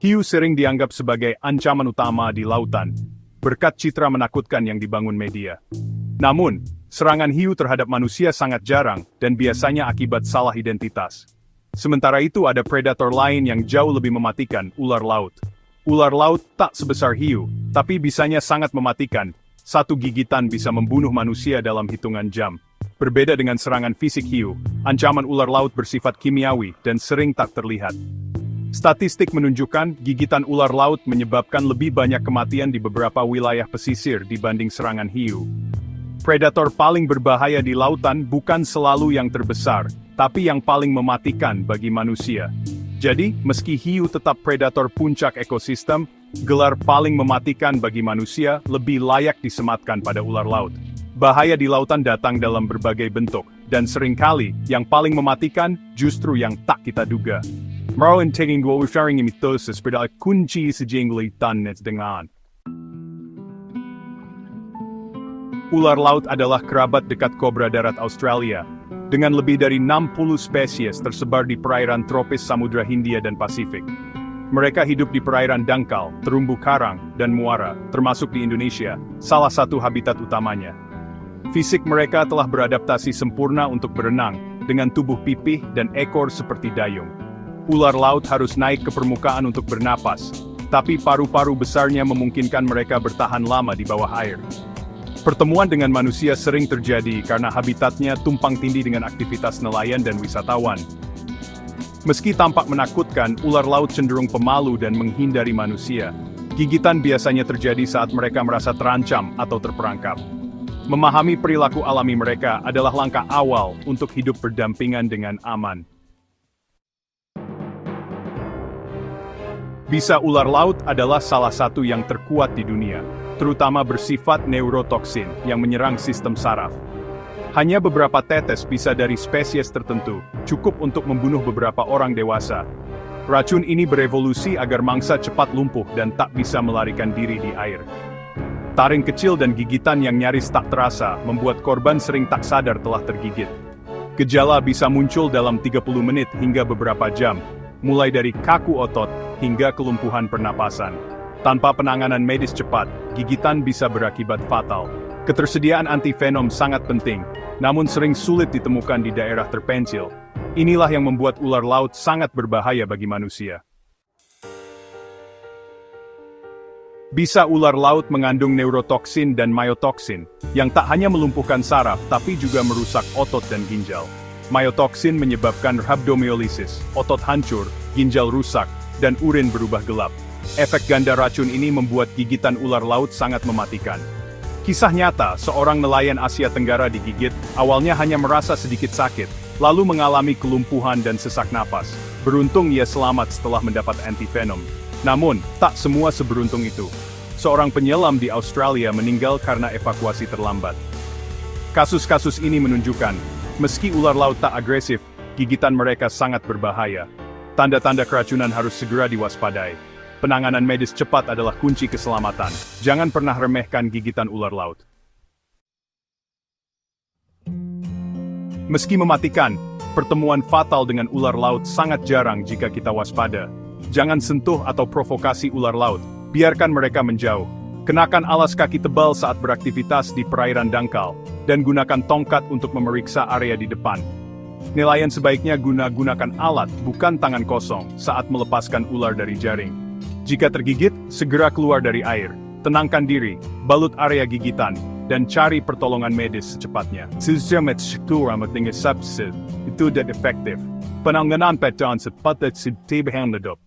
Hiu sering dianggap sebagai ancaman utama di lautan, berkat citra menakutkan yang dibangun media. Namun, serangan hiu terhadap manusia sangat jarang dan biasanya akibat salah identitas. Sementara itu ada predator lain yang jauh lebih mematikan, ular laut. Ular laut tak sebesar hiu, tapi bisanya sangat mematikan. Satu gigitan bisa membunuh manusia dalam hitungan jam. Berbeda dengan serangan fisik hiu, ancaman ular laut bersifat kimiawi dan sering tak terlihat. Statistik menunjukkan gigitan ular laut menyebabkan lebih banyak kematian di beberapa wilayah pesisir dibanding serangan hiu. Predator paling berbahaya di lautan bukan selalu yang terbesar, tapi yang paling mematikan bagi manusia. Jadi, meski hiu tetap predator puncak ekosistem, gelar paling mematikan bagi manusia lebih layak disematkan pada ular laut. Bahaya di lautan datang dalam berbagai bentuk, dan seringkali yang paling mematikan justru yang tak kita duga. Meron taking dua sharing mitosis pada kunci sejengglitan dengan. Ular laut adalah kerabat dekat kobra darat Australia, dengan lebih dari 60 spesies tersebar di perairan tropis Samudra Hindia dan Pasifik. Mereka hidup di perairan dangkal, terumbu karang, dan muara, termasuk di Indonesia, salah satu habitat utamanya. Fisik mereka telah beradaptasi sempurna untuk berenang, dengan tubuh pipih dan ekor seperti dayung. Ular laut harus naik ke permukaan untuk bernapas, tapi paru-paru besarnya memungkinkan mereka bertahan lama di bawah air. Pertemuan dengan manusia sering terjadi karena habitatnya tumpang tindih dengan aktivitas nelayan dan wisatawan. Meski tampak menakutkan, ular laut cenderung pemalu dan menghindari manusia. Gigitan biasanya terjadi saat mereka merasa terancam atau terperangkap. Memahami perilaku alami mereka adalah langkah awal untuk hidup berdampingan dengan aman. Bisa ular laut adalah salah satu yang terkuat di dunia, terutama bersifat neurotoksin yang menyerang sistem saraf. Hanya beberapa tetes bisa dari spesies tertentu, cukup untuk membunuh beberapa orang dewasa. Racun ini berevolusi agar mangsa cepat lumpuh dan tak bisa melarikan diri di air. Taring kecil dan gigitan yang nyaris tak terasa membuat korban sering tak sadar telah tergigit. Gejala bisa muncul dalam 30 menit hingga beberapa jam, mulai dari kaku otot hingga kelumpuhan pernapasan. Tanpa penanganan medis cepat, gigitan bisa berakibat fatal. Ketersediaan antivenom sangat penting, namun sering sulit ditemukan di daerah terpencil. Inilah yang membuat ular laut sangat berbahaya bagi manusia. Bisa ular laut mengandung neurotoksin dan myotoksin, yang tak hanya melumpuhkan saraf tapi juga merusak otot dan ginjal. Myotoksin menyebabkan rhabdomyolysis, otot hancur, ginjal rusak, dan urin berubah gelap. Efek ganda racun ini membuat gigitan ular laut sangat mematikan. Kisah nyata, seorang nelayan Asia Tenggara digigit, awalnya hanya merasa sedikit sakit, lalu mengalami kelumpuhan dan sesak napas. Beruntung ia selamat setelah mendapat antivenom. Namun, tak semua seberuntung itu. Seorang penyelam di Australia meninggal karena evakuasi terlambat. Kasus-kasus ini menunjukkan, meski ular laut tak agresif, gigitan mereka sangat berbahaya. Tanda-tanda keracunan harus segera diwaspadai. Penanganan medis cepat adalah kunci keselamatan. Jangan pernah remehkan gigitan ular laut. Meski mematikan, pertemuan fatal dengan ular laut sangat jarang jika kita waspada. Jangan sentuh atau provokasi ular laut, biarkan mereka menjauh. Kenakan alas kaki tebal saat beraktivitas di perairan dangkal, dan gunakan tongkat untuk memeriksa area di depan. Nelayan sebaiknya gunakan alat, bukan tangan kosong, saat melepaskan ular dari jaring. Jika tergigit, segera keluar dari air. Tenangkan diri, balut area gigitan, dan cari pertolongan medis secepatnya. Sistem struktur amat dengan subsid, itu tidak efektif. Penanganan petan sepat dan behandled.